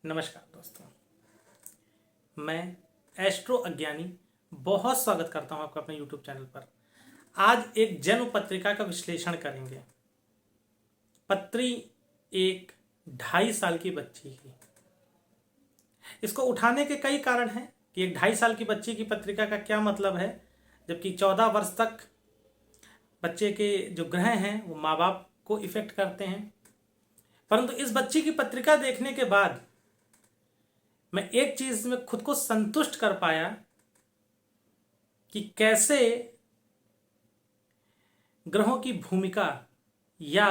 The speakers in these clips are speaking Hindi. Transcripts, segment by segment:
नमस्कार दोस्तों, मैं एस्ट्रो अज्ञानी बहुत स्वागत करता हूं आपका अपने यूट्यूब चैनल पर। आज एक जन्म पत्रिका का विश्लेषण करेंगे। पत्री एक 2.5 साल की बच्ची की। इसको उठाने के कई कारण हैं कि एक 2.5 साल की बच्ची की पत्रिका का क्या मतलब है, जबकि 14 वर्ष तक बच्चे के जो ग्रह हैं वो माँ बाप को इफेक्ट करते हैं। परंतु इस बच्ची की पत्रिका देखने के बाद मैं एक चीज में खुद को संतुष्ट कर पाया कि कैसे ग्रहों की भूमिका या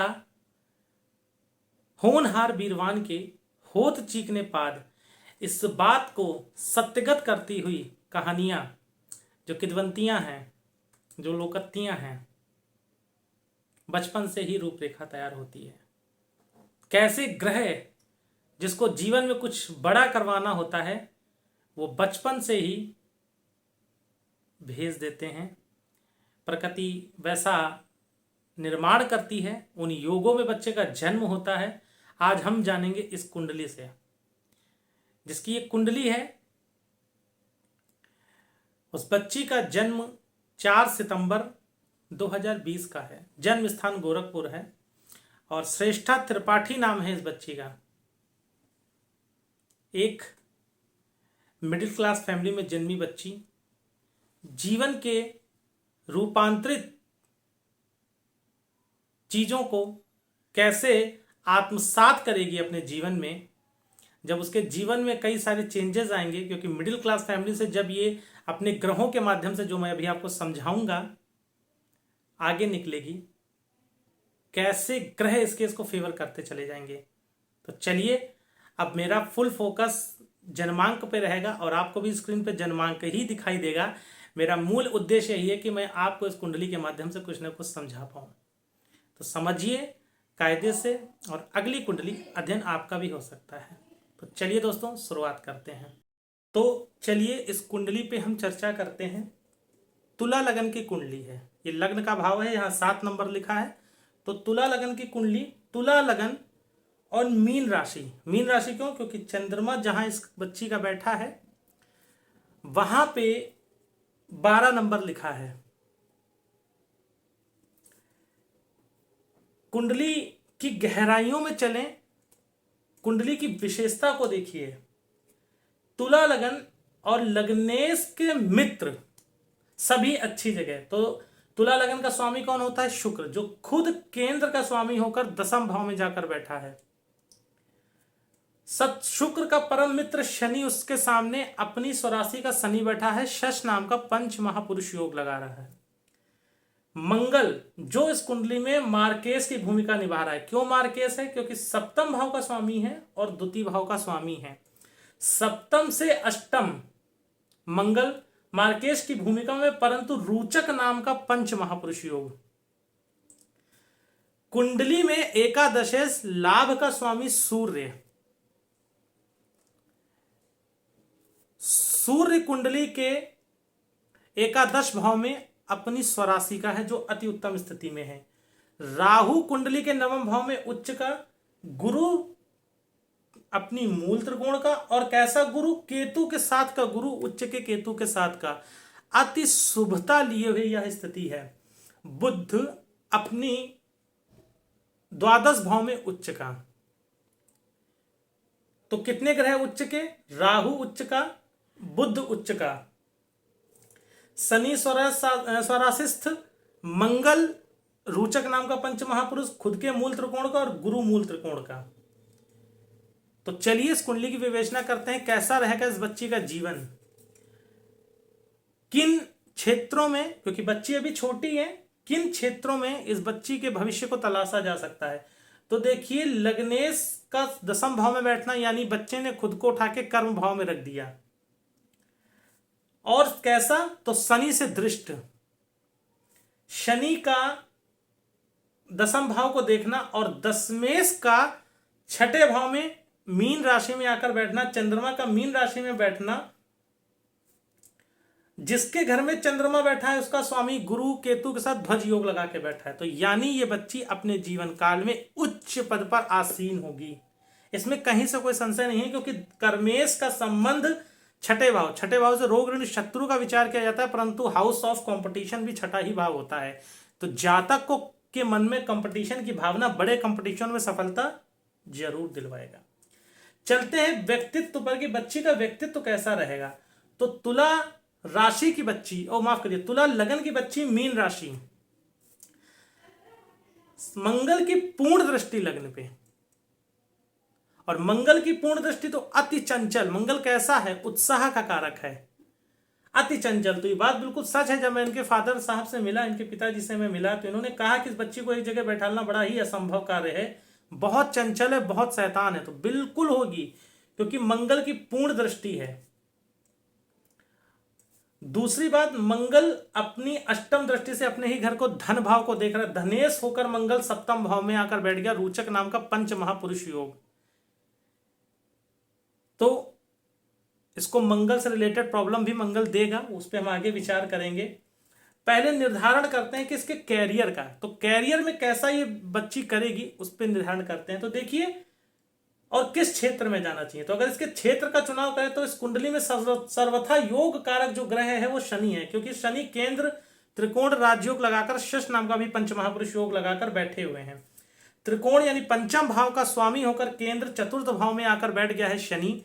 होनहार वीरवान के होत चीकने पाद इस बात को सत्यगत करती हुई कहानियां, जो किदवंतियां हैं, जो लोकत्तियां हैं, बचपन से ही रूपरेखा तैयार होती है। कैसे ग्रह जिसको जीवन में कुछ बड़ा करवाना होता है वो बचपन से ही भेज देते हैं। प्रकृति वैसा निर्माण करती है, उन योगों में बच्चे का जन्म होता है। आज हम जानेंगे इस कुंडली से, जिसकी एक कुंडली है। उस बच्ची का जन्म 4 सितंबर 2020 का है। जन्म स्थान गोरखपुर है और श्रेष्ठा त्रिपाठी नाम है इस बच्ची का। एक मिडिल क्लास फैमिली में जन्मी बच्ची जीवन के रूपांतरित चीजों को कैसे आत्मसात करेगी अपने जीवन में, जब उसके जीवन में कई सारे चेंजेस आएंगे। क्योंकि मिडिल क्लास फैमिली से जब ये अपने ग्रहों के माध्यम से, जो मैं अभी आपको समझाऊंगा, आगे निकलेगी, कैसे ग्रह इसको फेवर करते चले जाएंगे। तो चलिए, अब मेरा फुल फोकस जन्मांक पे रहेगा और आपको भी स्क्रीन पे जन्मांक ही दिखाई देगा। मेरा मूल उद्देश्य यही है कि मैं आपको इस कुंडली के माध्यम से कुछ ना कुछ समझा पाऊं। तो समझिए कायदे से, और अगली कुंडली अध्ययन आपका भी हो सकता है। तो चलिए दोस्तों, शुरुआत करते हैं। तो चलिए इस कुंडली पे हम चर्चा करते हैं। तुला लगन की कुंडली है, ये लग्न का भाव है, यहाँ 7 नंबर लिखा है। तो तुला लगन की कुंडली, तुला लगन और मीन राशि। मीन राशि क्यों? क्योंकि चंद्रमा जहां इस बच्ची का बैठा है वहां पे 12 नंबर लिखा है। कुंडली की गहराइयों में चलें, कुंडली की विशेषता को देखिए। तुला लगन और लग्नेश के मित्र सभी अच्छी जगह। तो तुला लगन का स्वामी कौन होता है? शुक्र, जो खुद केंद्र का स्वामी होकर 10वें भाव में जाकर बैठा है। सत शुक्र का परम मित्र शनि उसके सामने अपनी स्वराशि का शनि बैठा है, शश नाम का पंच महापुरुष योग लगा रहा है। मंगल, जो इस कुंडली में मार्केश की भूमिका निभा रहा है। क्यों मार्केश है? क्योंकि 7वें भाव का स्वामी है और द्वितीय भाव का स्वामी है। 7म से 8म मंगल मार्केश की भूमिका में, परंतु रूचक नाम का पंच महापुरुष योग। कुंडली में एकादशेश लाभ का स्वामी सूर्य। सूर्य कुंडली के एकादश भाव में अपनी स्वराशि का है, जो अति उत्तम स्थिति में है। राहु कुंडली के 9वें भाव में उच्च का, गुरु अपनी मूल त्रिकोण का, और कैसा गुरु? केतु के साथ का गुरु, उच्च के केतु के साथ का। अति शुभता लिए हुए यह स्थिति है। बुध अपनी द्वादश भाव में उच्च का। तो कितने ग्रह उच्च के? राहु उच्च का, बुध उच्च का, शनि स्वराशिस्थ, मंगल रूचक नाम का पंच महापुरुष खुद के मूल त्रिकोण का, और गुरु मूल त्रिकोण का। तो चलिए इस कुंडली की विवेचना करते हैं, कैसा रहेगा इस बच्ची का जीवन, किन क्षेत्रों में, क्योंकि बच्ची अभी छोटी है, किन क्षेत्रों में इस बच्ची के भविष्य को तलाशा जा सकता है। तो देखिए, लग्नेश का 10वें भाव में बैठना, यानी बच्चे ने खुद को उठा के कर्म भाव में रख दिया। और कैसा? तो शनि से दृष्ट, शनि का 10वें भाव को देखना, और दशमेश का 6ठे भाव में मीन राशि में आकर बैठना, चंद्रमा का मीन राशि में बैठना। जिसके घर में चंद्रमा बैठा है उसका स्वामी गुरु केतु के साथ ध्वज योग लगा के बैठा है। तो यानी ये बच्ची अपने जीवन काल में उच्च पद पर आसीन होगी। इसमें कहीं से कोई संशय नहीं है, क्योंकि कर्मेश का संबंध छठे भाव से रोग ऋण शत्रु का विचार किया जाता है, परंतु हाउस ऑफ कंपटीशन भी छठा ही भाव होता है। तो जातक को के मन में कंपटीशन की भावना बड़े कंपटीशन में सफलता जरूर दिलवाएगा। चलते हैं व्यक्तित्व पर कि बच्ची का व्यक्तित्व कैसा रहेगा। तो तुला राशि की बच्ची, ओ माफ करिए, तुला लगन की बच्ची, मीन राशि, मंगल की पूर्ण दृष्टि लग्न पे, और मंगल की पूर्ण दृष्टि तो अति चंचल। मंगल कैसा है? उत्साह का कारक है, अति चंचल। तो ये बात बिल्कुल सच है। जब मैं इनके फादर साहब से मिला, इनके पिताजी से मैं मिला, तो इन्होंने कहा कि इस बच्ची को एक जगह बैठाना बड़ा ही असंभव कार्य है, बहुत चंचल है, बहुत शैतान है। तो बिल्कुल होगी, क्योंकि मंगल की पूर्ण दृष्टि है। दूसरी बात, मंगल अपनी अष्टम दृष्टि से अपने ही घर को धन भाव को देख रहा है। धनेश होकर मंगल सप्तम भाव में आकर बैठ गया, रोचक नाम का पंच महापुरुष योग। तो इसको मंगल से रिलेटेड प्रॉब्लम भी मंगल देगा, उस पर हम आगे विचार करेंगे। पहले निर्धारण करते हैं कि इसके कैरियर का, तो कैरियर में कैसा ये बच्ची करेगी उस पर निर्धारण करते हैं। तो देखिए, और किस क्षेत्र में जाना चाहिए। तो अगर इसके क्षेत्र का चुनाव करें तो इस कुंडली में सर्वथा योग कारक जो ग्रह है वो शनि है, क्योंकि शनि केंद्र त्रिकोण राजयोग लगाकर शश नाम का भी पंचमहापुरुष योग लगाकर बैठे हुए हैं। त्रिकोण यानी पंचम भाव का स्वामी होकर केंद्र चतुर्थ भाव में आकर बैठ गया है शनि।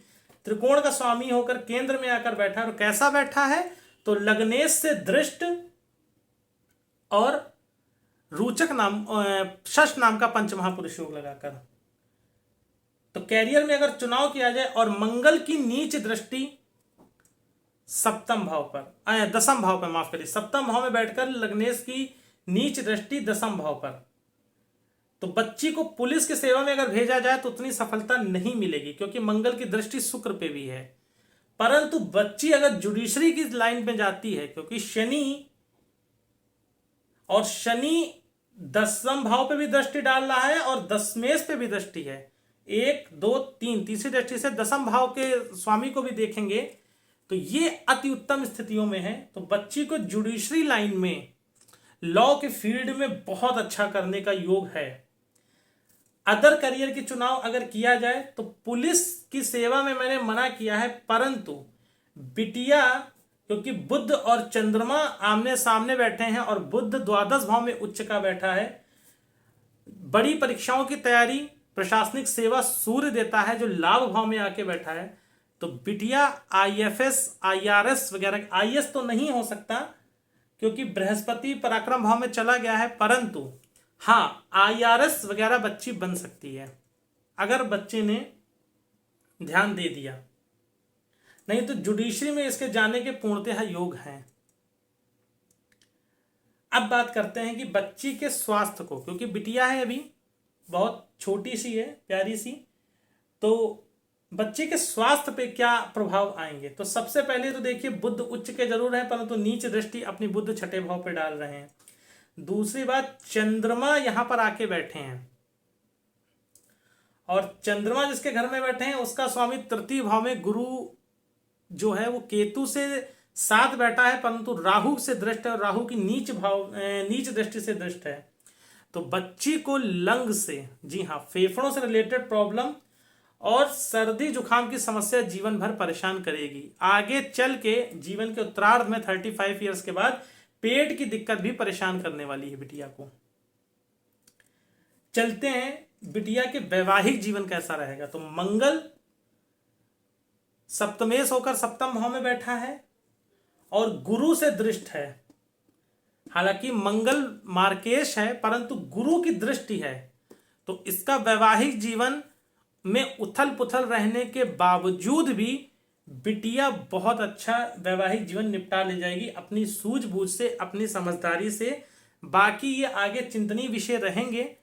त्रिकोण का स्वामी होकर केंद्र में आकर बैठा, और कैसा बैठा है? तो लग्नेश से दृष्ट और रोचक नाम शश नाम का पंचमहापुरुष योग लगाकर। तो कैरियर में अगर चुनाव किया जाए, और मंगल की नीच दृष्टि सप्तम भाव पर, दसम भाव पर, माफ करिए, सप्तम भाव में बैठकर लग्नेश की नीच दृष्टि दसम भाव पर। तो बच्ची को पुलिस की सेवा में अगर भेजा जाए तो उतनी सफलता नहीं मिलेगी, क्योंकि मंगल की दृष्टि शुक्र पे भी है। परंतु बच्ची अगर जुडिशरी की लाइन में जाती है, क्योंकि शनि दसम भाव पे भी दृष्टि डाल रहा है और दशमेश पे भी दृष्टि है, 1 2 3 तीसरी दृष्टि से दसम भाव के स्वामी को भी देखेंगे, तो ये अति उत्तम स्थितियों में है। तो बच्ची को जुडिशरी लाइन में, लॉ के फील्ड में बहुत अच्छा करने का योग है। अदर करियर की चुनाव अगर किया जाए तो पुलिस की सेवा में मैंने मना किया है, परंतु बिटिया, क्योंकि बुध और चंद्रमा आमने सामने बैठे हैं और बुध द्वादश भाव में उच्च का बैठा है, बड़ी परीक्षाओं की तैयारी, प्रशासनिक सेवा सूर्य देता है जो लाभ भाव में आके बैठा है। तो बिटिया IFS IRS वगैरह, IS तो नहीं हो सकता क्योंकि बृहस्पति पराक्रम भाव में चला गया है, परंतु हाँ IRS वगैरह बच्ची बन सकती है अगर बच्चे ने ध्यान दे दिया। नहीं तो जुडिशरी में इसके जाने के पूर्णतः योग हैं। अब बात करते हैं कि बच्ची के स्वास्थ्य को, क्योंकि बिटिया है अभी, बहुत छोटी सी है, प्यारी सी, तो बच्चे के स्वास्थ्य पे क्या प्रभाव आएंगे। तो सबसे पहले तो देखिए, बुध उच्च के जरूर है, परंतु नीच दृष्टि अपनी बुध छठे भाव पे डाल रहे हैं। दूसरी बात, चंद्रमा यहां पर आके बैठे हैं, और चंद्रमा जिसके घर में बैठे हैं उसका स्वामी तृतीय भाव में, गुरु जो है वो केतु से साथ बैठा है, परंतु राहु से दृष्ट है, और राहु की नीच दृष्टि से दृष्ट है। तो बच्ची को लंग से, जी हाँ, फेफड़ों से रिलेटेड प्रॉब्लम और सर्दी जुकाम की समस्या जीवन भर परेशान करेगी। आगे चल के जीवन के उत्तरार्ध में 35 ईयर्स के बाद पेट की दिक्कत भी परेशान करने वाली है बिटिया को। चलते हैं बिटिया के वैवाहिक जीवन कैसा रहेगा। तो मंगल सप्तमेश होकर सप्तम भाव में बैठा है और गुरु से दृष्ट है। हालांकि मंगल मार्केश है, परंतु गुरु की दृष्टि है, तो इसका वैवाहिक जीवन में उथल पुथल रहने के बावजूद भी बिटिया बहुत अच्छा वैवाहिक जीवन निपटा ले जाएगी अपनी सूझबूझ से, अपनी समझदारी से। बाकी ये आगे चिंतनीय विषय रहेंगे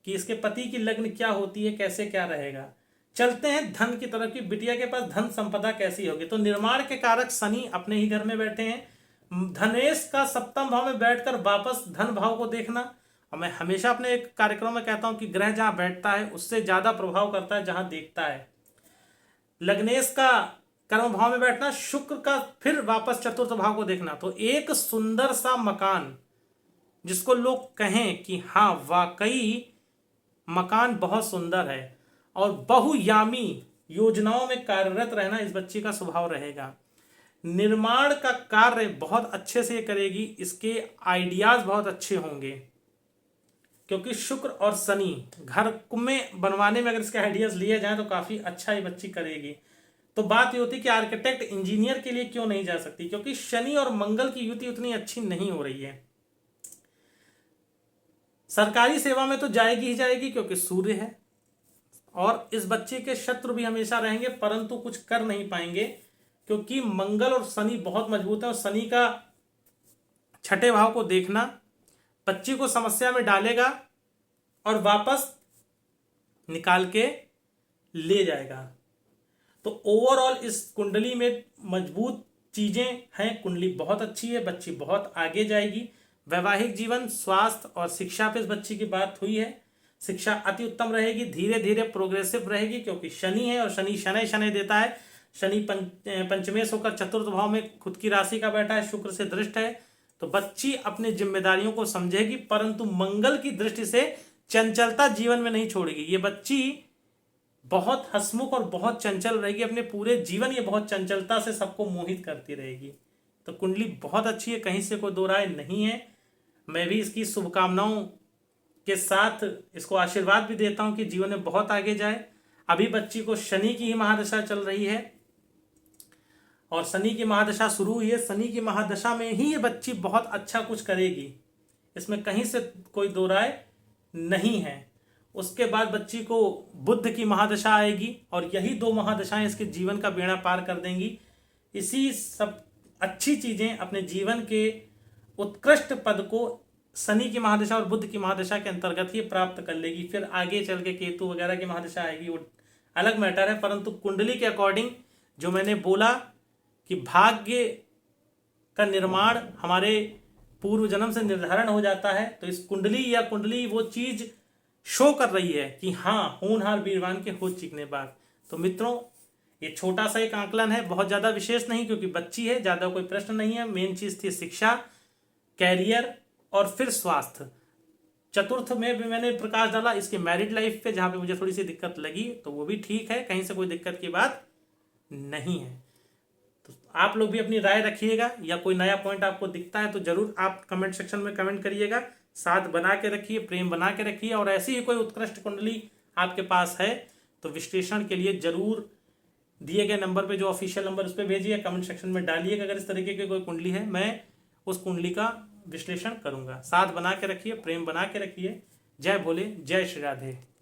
कि इसके पति की लग्न क्या होती है, कैसे क्या रहेगा। चलते हैं धन की तरफ कि बिटिया के पास धन संपदा कैसी होगी। तो निर्माण के कारक शनि अपने ही घर में बैठे हैं। धनेश का सप्तम भाव में बैठकर वापस धन भाव को देखना, और मैं हमेशा अपने एक कार्यक्रम में कहता हूं कि ग्रह जहां बैठता है उससे ज्यादा प्रभाव करता है जहां देखता है। लग्नेश का कर्म भाव में बैठना, शुक्र का फिर वापस चतुर्थ भाव को देखना। तो एक सुंदर सा मकान जिसको लोग कहें कि हाँ वाकई मकान बहुत सुंदर है, और बहुयामी योजनाओं में कार्यरत रहना इस बच्ची का स्वभाव रहेगा। निर्माण का कार्य बहुत अच्छे से करेगी, इसके आइडियाज बहुत अच्छे होंगे, क्योंकि शुक्र और शनि घर में बनवाने में अगर इसके आइडियाज लिए जाएं तो काफी अच्छा ये बच्ची करेगी। तो बात ये होती है कि आर्किटेक्ट इंजीनियर के लिए क्यों नहीं जा सकती, क्योंकि शनि और मंगल की युति उतनी अच्छी नहीं हो रही है। सरकारी सेवा में तो जाएगी ही जाएगी क्योंकि सूर्य है, और इस बच्चे के शत्रु भी हमेशा रहेंगे, परंतु कुछ कर नहीं पाएंगे क्योंकि मंगल और शनि बहुत मजबूत है। और शनि का छठे भाव को देखना बच्ची को समस्या में डालेगा और वापस निकाल के ले जाएगा। तो ओवरऑल इस कुंडली में मजबूत चीजें हैं, कुंडली बहुत अच्छी है, बच्ची बहुत आगे जाएगी। वैवाहिक जीवन, स्वास्थ्य और शिक्षा पे इस बच्ची की बात हुई है। शिक्षा अति उत्तम रहेगी, धीरे धीरे प्रोग्रेसिव रहेगी, क्योंकि शनि है और शनि शनै शनै देता है। शनि पंचमेश होकर चतुर्थ भाव में खुद की राशि का बैठा है, शुक्र से दृष्ट है। तो बच्ची अपनी जिम्मेदारियों को समझेगी, परंतु मंगल की दृष्टि से चंचलता जीवन में नहीं छोड़ेगी। ये बच्ची बहुत हंसमुख और बहुत चंचल रहेगी, अपने पूरे जीवन ये बहुत चंचलता से सबको मोहित करती रहेगी। तो कुंडली बहुत अच्छी है, कहीं से कोई दो राय नहीं है। मैं भी इसकी शुभकामनाओं के साथ इसको आशीर्वाद भी देता हूं कि जीवन में बहुत आगे जाए। अभी बच्ची को शनि की ही महादशा चल रही है और शनि की महादशा शुरू हुई है। शनि की महादशा में ही ये बच्ची बहुत अच्छा कुछ करेगी, इसमें कहीं से कोई दो राय नहीं है। उसके बाद बच्ची को बुध की महादशा आएगी और यही दो महादशाएं इसके जीवन का बेड़ा पार कर देंगी। इसी सब अच्छी चीजें अपने जीवन के उत्कृष्ट पद को शनि की महादशा और बुध की महादशा के अंतर्गत ही प्राप्त कर लेगी। फिर आगे चल के केतु वगैरह की महादशा आएगी, वो अलग मैटर है। परंतु कुंडली के अकॉर्डिंग जो मैंने बोला कि भाग्य का निर्माण हमारे पूर्व जन्म से निर्धारण हो जाता है, तो इस कुंडली वो चीज शो कर रही है कि हाँ, होनहार वीरवान के हो चीखने बाद। तो मित्रों, ये छोटा सा एक आंकलन है, बहुत ज्यादा विशेष नहीं, क्योंकि बच्ची है, ज्यादा कोई प्रश्न नहीं है। मेन चीज थी शिक्षा, कैरियर और फिर स्वास्थ्य। चतुर्थ में भी मैंने प्रकाश डाला इसके मैरिड लाइफ पे, जहां पे मुझे थोड़ी सी दिक्कत लगी, तो वो भी ठीक है, कहीं से कोई दिक्कत की बात नहीं है। तो आप लोग भी अपनी राय रखिएगा, या कोई नया पॉइंट आपको दिखता है तो जरूर आप कमेंट सेक्शन में कमेंट करिएगा। साथ बना के रखिए, प्रेम बना के रखिए, और ऐसी ही कोई उत्कृष्ट कुंडली आपके पास है तो विश्लेषण के लिए जरूर दिए गए नंबर पे, जो ऑफिशियल नंबर, उस पर भेजिए, कमेंट सेक्शन में डालिएगा। अगर इस तरीके की कोई कुंडली है, मैं उस कुंडली का विश्लेषण करूंगा। साथ बना के रखिए, प्रेम बना के रखिए। जय भोले, जय श्री राधे।